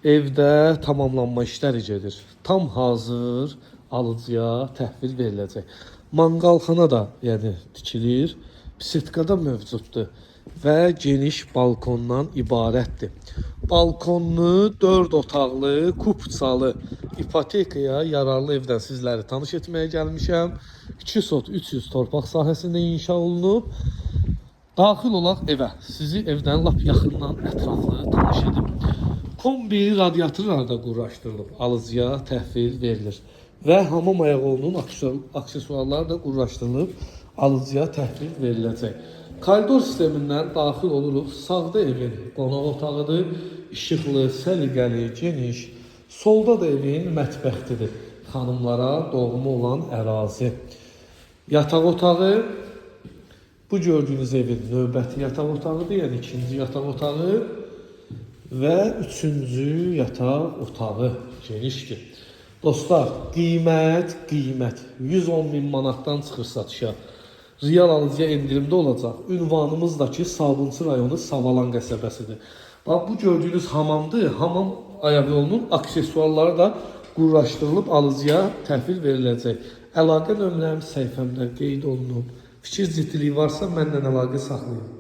evdə tamamlanma işləri gedir. Tam hazır alıcıya təhvil veriləcək. Manqalxana da yəni tikilir, bisitkada mövcuddur və geniş balkondan ibarətdir. Balkonlu, 4 otaqlı, kupçalı, ipotekaya yararlı evdən sizləri tanış etməyə gəlmişəm. 2 sot 300 torpaq sahəsində inşa olunub. Daxil olaq evə. Sizi evdən lap yaxından ətraflı tanış edim. Kombi radiatorlar da quraşdırılıb, alıcıya təhvil verilir. Və hamam ayağının aksesuarlar da quraşdırılıb, alıcıya təhvil veriləcək. Koridor sistemindən daxil oluruq. Sağda evin qonaq otağıdır. İşıqlı, səliqəli, geniş. Solda da evin mətbəxtidir. Xanımlara doğma olan ərazi. Yataq otağı. Bu gördüyünüz evin növbəti yataq otağıdır, yəni ikinci yataq otağı və üçüncü yataq otağı genişdir. Dostlar, qiymət 110.000 manatdan çıxır satışa. Real alıcıya endirimdə olacaq. Ünvanımızdakı Sabunçu rayonu Savalan qəsəbəsidir. Bax, bu gördüyünüz hamamdır. Hamam ayaq yolunun aksesuarları da quraşdırılıb alıcıya təhvil veriləcək. Əlaqə nömrəm səhifəmdə qeyd olunub. Fikir ciddiliyi varsa məndən əlaqə saxlayın.